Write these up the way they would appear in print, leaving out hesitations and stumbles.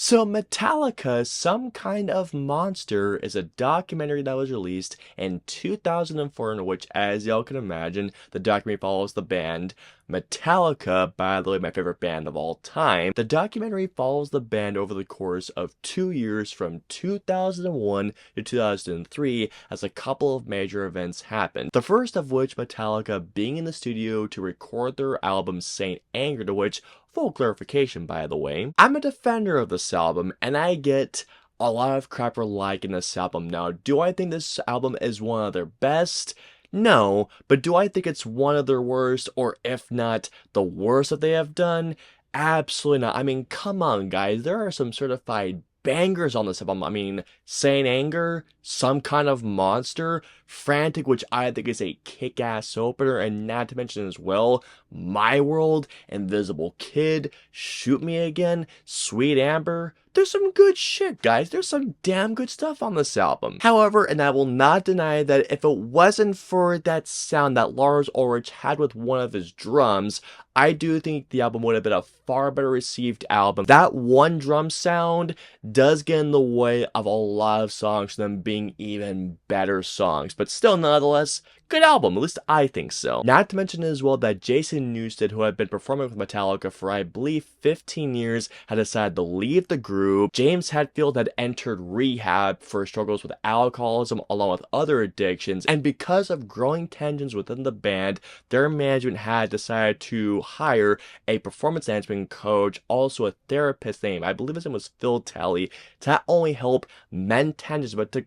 So Metallica, Some Kind of Monster is a documentary that was released in 2004 in which, as y'all can imagine, the documentary follows the band Metallica, by the way, my favorite band of all time. The documentary follows the band over the course of 2 years from 2001 to 2003 as a couple of major events happened. The first of which Metallica being in the studio to record their album Saint Anger, to which, full clarification by the way, I'm a defender of this album and I get a lot of crap for liking this album. Now, do I think this album is one of their best? No, but do I think it's one of their worst, or if not, the worst that they have done? Absolutely not. I mean, come on, guys. There are some certified bangers on this album. I mean, Saint Anger, Some Kind of Monster, Frantic, which I think is a kick-ass opener, and not to mention as well, My World, Invisible Kid, Shoot Me Again, Sweet Amber. There's some good shit, guys. There's some damn good stuff on this album. However, and I will not deny that if it wasn't for that sound that Lars Ulrich had with one of his drums, I do think the album would have been a far better received album. That one drum sound does get in the way of a lot of songs, them being even better songs, but still nonetheless, good album, at least I think so. Not to mention as well that Jason Newsted, who had been performing with Metallica for I believe 15 years, had decided to leave the group. James Hetfield had entered rehab for struggles with alcoholism along with other addictions, and because of growing tensions within the band, their management had decided to hire a performance enhancement coach, also a therapist named, I believe his name was Phil Talley, to not only help mend tensions, but to,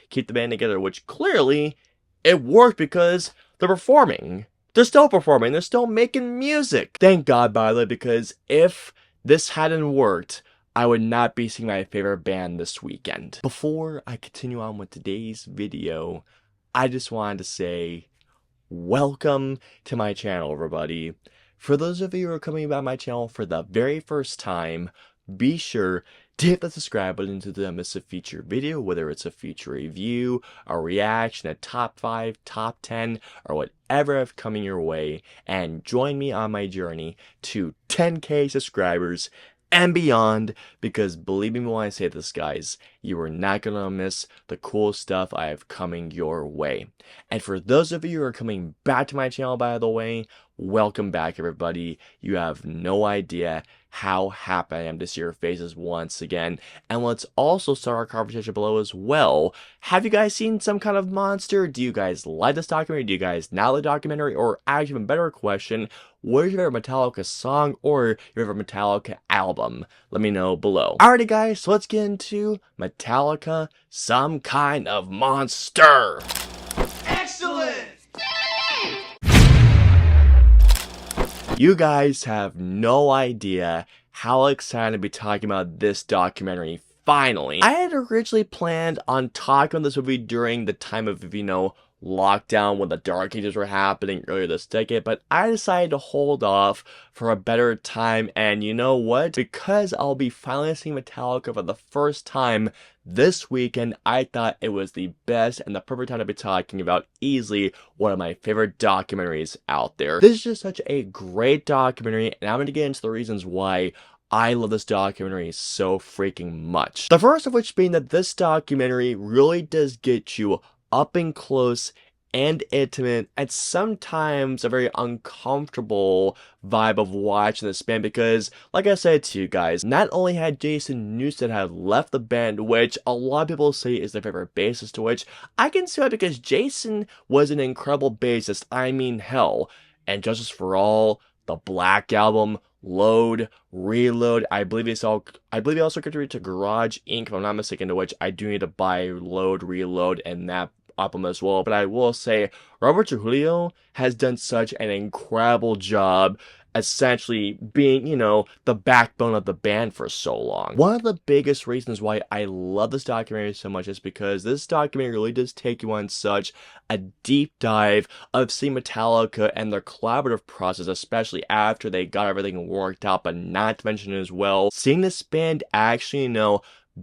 keep the band together, which clearly it worked because they're performing. They're still performing. They're still making music. Thank God, by the way, because if this hadn't worked, I would not be seeing my favorite band this weekend. Before I continue on with today's video, I just wanted to say, welcome to my channel, everybody. For those of you who are coming by my channel for the very first time, be sure to hit the subscribe button to not miss a feature video, whether it's a feature review, a reaction, a top 5, top 10, or whatever I've coming your way, and join me on my journey to 10K subscribers and beyond, because believe me when I say this, guys, you are not going to miss the cool stuff I have coming your way. And for those of you who are coming back to my channel, by the way, welcome back, everybody. You have no idea how happy I am to see your faces once again. And let's also start our conversation below as well. Have you guys seen Some Kind of Monster? Do you guys like this documentary? Do you guys not like the documentary? Or actually, even better question, what is your favorite Metallica song or your favorite Metallica album? Let me know below. Alrighty, guys, so let's get into Metallica, Some Kind of Monster. Excellent! You guys have no idea how excited to be talking about this documentary finally. I had originally planned on talking about this movie during the time of, lockdown when the Dark Ages were happening earlier this decade, but I decided to hold off for a better time, and you know what? Because I'll be finally seeing Metallica for the first time this weekend, I thought it was the best and the perfect time to be talking about easily one of my favorite documentaries out there. This is just such a great documentary, and I'm going to get into the reasons why I love this documentary so freaking much. The first of which being that this documentary really does get you up and close and intimate, and sometimes a very uncomfortable vibe of watching this band, because like I said to you guys, not only had Jason Newsted have left the band, which a lot of people say is their favorite bassist, to which I can see why, because Jason was an incredible bassist. I mean, hell, and Justice for All, the Black Album, Load, Reload, I believe he also contributed to Garage Inc., if I'm not mistaken, to which I do need to buy Load, Reload, and that album as well. But I will say, Robert Trujillo has done such an incredible job essentially being, the backbone of the band for so long. One of the biggest reasons why I love this documentary so much is because this documentary really does take you on such a deep dive of seeing Metallica and their collaborative process, especially after they got everything worked out, but not to mention as well, seeing this band actually,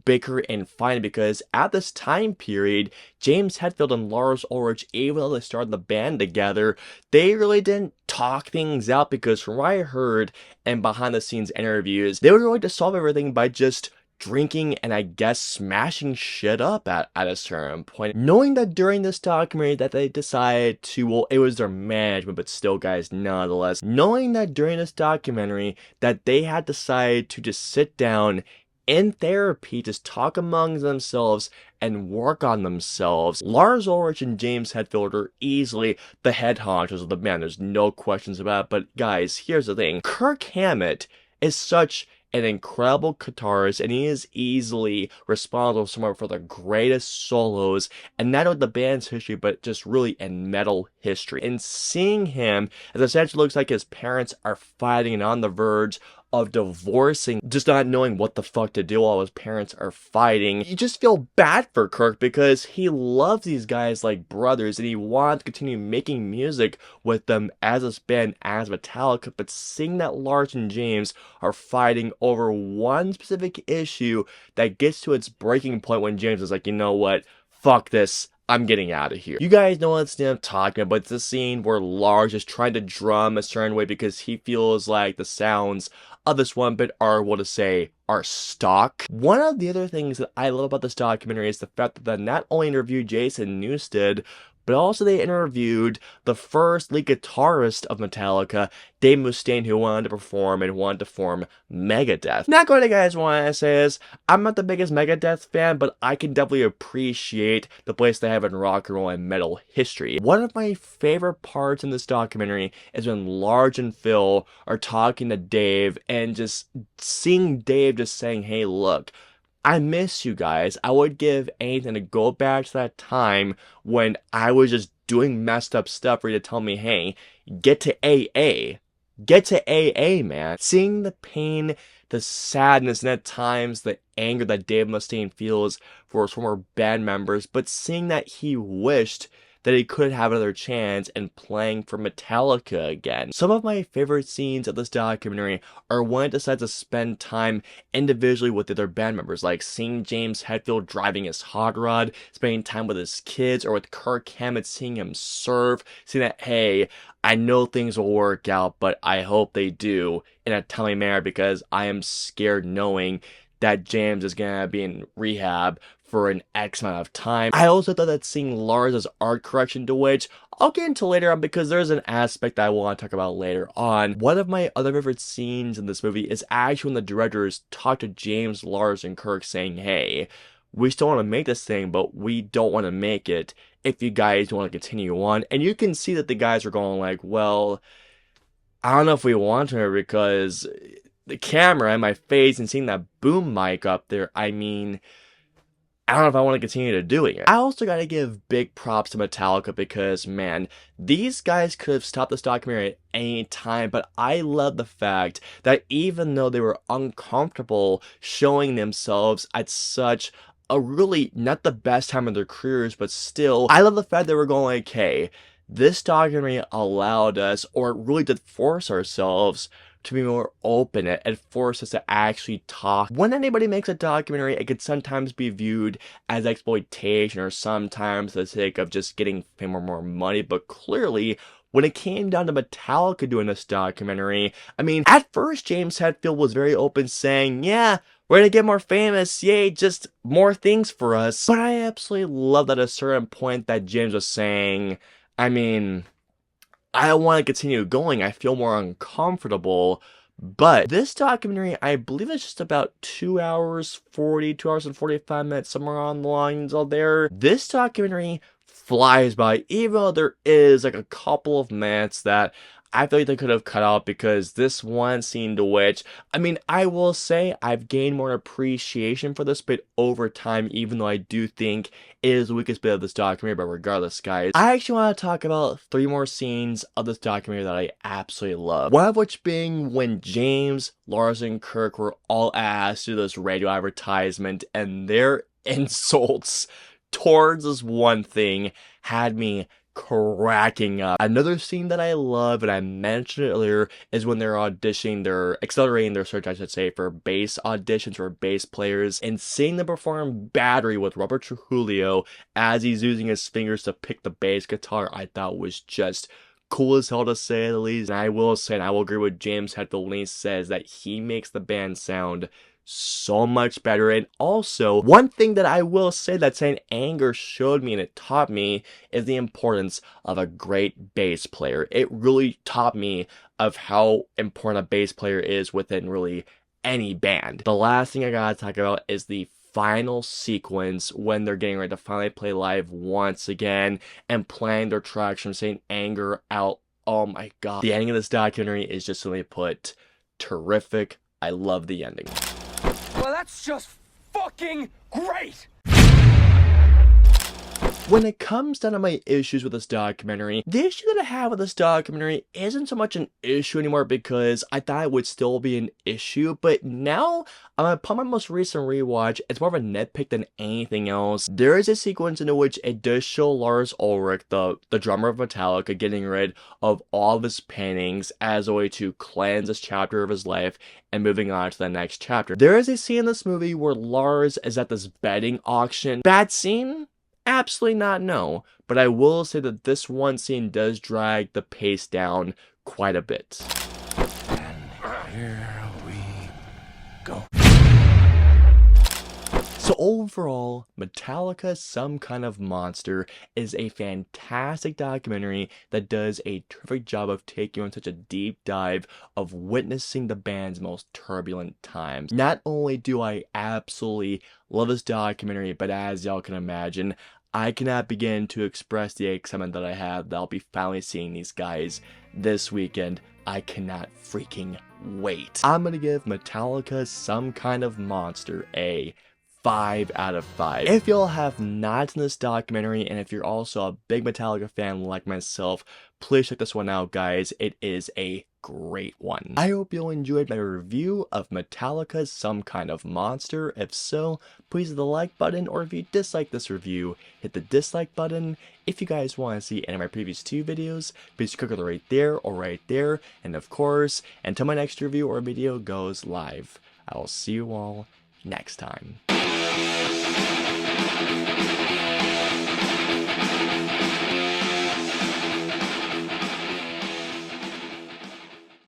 bicker and fight, because at this time period, James Hetfield and Lars Ulrich, even though they started the band together, they really didn't talk things out, because from what I heard and behind the scenes interviews, they were going to solve everything by just drinking and I guess smashing shit up at a certain point. Knowing that during this documentary that they decided to, well, it was their management, but still, guys, nonetheless, knowing that during this documentary that they had decided to just sit down in therapy, just talk among themselves and work on themselves. Lars Ulrich and James Hetfield are easily the head honchos of the band. There's no questions about it. But guys, here's the thing. Kirk Hammett is such an incredible guitarist, and he is easily responsible somewhere for the greatest solos, and not only the band's history, but just really in metal history. And seeing him, as essentially looks like his parents are fighting and on the verge of divorcing, just not knowing what the fuck to do while his parents are fighting. You just feel bad for Kirk because he loves these guys like brothers and he wants to continue making music with them as a band, as Metallica, but seeing that Lars and James are fighting over one specific issue that gets to its breaking point when James is like, you know what, fuck this, I'm getting out of here. You guys know what I'm talking about. It's the scene where Lars is trying to drum a certain way because he feels like the sounds of this one bit are, what to say, are stock. One of the other things that I love about this documentary is the fact that they not only interviewed Jason Newsted, but also they interviewed the first lead guitarist of Metallica, Dave Mustaine, who wanted to perform and wanted to form Megadeth. Not going to guys want to say is, I'm not the biggest Megadeth fan, but I can definitely appreciate the place they have in rock and roll and metal history. One of my favorite parts in this documentary is when Lars and Phil are talking to Dave and just seeing Dave just saying, hey, look, I miss you guys. I would give anything to go back to that time when I was just doing messed up stuff for you to tell me, hey, get to AA. Get to AA, man. Seeing the pain, the sadness, and at times the anger that Dave Mustaine feels for his former band members, but seeing that he wished that he could have another chance in playing for Metallica again. Some of my favorite scenes of this documentary are when it decides to spend time individually with the other band members, like seeing James Hetfield driving his hot rod, spending time with his kids, or with Kirk Hammett seeing him serve, seeing that, hey, I know things will work out, but I hope they do in a timely manner because I am scared knowing that James is gonna be in rehab for an X amount of time. I also thought that seeing Lars' art correction, to which I'll get into later on because there's an aspect I want to talk about later on. One of my other favorite scenes in this movie is actually when the directors talk to James, Lars, and Kirk saying, hey, we still want to make this thing, but we don't want to make it if you guys want to continue on. And you can see that the guys are going like, well, I don't know if we want to because the camera and my face and seeing that boom mic up there, I mean, I don't know if I want to continue to doing it. I also gotta give big props to Metallica because, man, these guys could have stopped this documentary at any time, but I love the fact that even though they were uncomfortable showing themselves at such a really not the best time of their careers, but still, I love the fact that we're going like, hey, this documentary allowed us, or it really did force ourselves to be more open and force us to actually talk. When anybody makes a documentary, it could sometimes be viewed as exploitation or sometimes for the sake of just getting fame or more money, but clearly, when it came down to Metallica doing this documentary, I mean, at first James Hetfield was very open saying, yeah, we're gonna get more famous, yay, just more things for us. But I absolutely love that at a certain point that James was saying, I mean, I don't want to continue going. I feel more uncomfortable. But this documentary, I believe it's just about 2 hours, 2 hours and 45 minutes, somewhere on the lines of there. This documentary flies by, even though there is like a couple of minutes that I feel like they could have cut out because this one scene to which, I mean, I will say I've gained more appreciation for this bit over time, even though I do think it is the weakest bit of this documentary, but regardless, guys, I actually want to talk about 3 more scenes of this documentary that I absolutely love. One of which being when James, Lars, and Kirk were all asked to do this radio advertisement, and their insults towards this one thing had me cracking up. Another scene that I love, and I mentioned it earlier, is when they're auditioning, they're accelerating their search, I should say, for bass auditions for bass players, and seeing them perform Battery with Robert Trujillo as he's using his fingers to pick the bass guitar, I thought was just cool as hell to say the least. And I will say, and I will agree with James Hetfield when he says that he makes the band sound so much better. And also, one thing that I will say that Saint Anger showed me and it taught me is the importance of a great bass player. It really taught me of how important a bass player is within really any band. The last thing I gotta talk about is the final sequence when they're getting ready to finally play live once again and playing their tracks from Saint Anger out. Oh my god. The ending of this documentary is just simply put terrific. I love the ending. Well, that's just fucking great! When it comes down to my issues with this documentary, the issue that I have with this documentary isn't so much an issue anymore because I thought it would still be an issue, but now, upon my most recent rewatch, it's more of a nitpick than anything else. There is a sequence in which it does show Lars Ulrich, the drummer of Metallica, getting rid of all of his paintings as a way to cleanse this chapter of his life and moving on to the next chapter. There is a scene in this movie where Lars is at this betting auction. Bad scene? Absolutely not, no. But I will say that this one scene does drag the pace down quite a bit. And here we go. So overall, Metallica, Some Kind of Monster is a fantastic documentary that does a terrific job of taking you on such a deep dive of witnessing the band's most turbulent times. Not only do I absolutely love this documentary, but as y'all can imagine, I cannot begin to express the excitement that I have that I'll be finally seeing these guys this weekend. I cannot freaking wait. I'm gonna give Metallica, Some Kind of Monster a 5 out of 5. If y'all have not seen this documentary, and if you're also a big Metallica fan like myself, please check this one out, guys. It is a great one. I hope you enjoyed my review of Metallica's Some Kind of Monster. If so, please hit the like button, or if you dislike this review, hit the dislike button. If you guys want to see any of my previous 2 videos, please click on it right there or right there. And of course, until my next review or video goes live, I will see you all next time.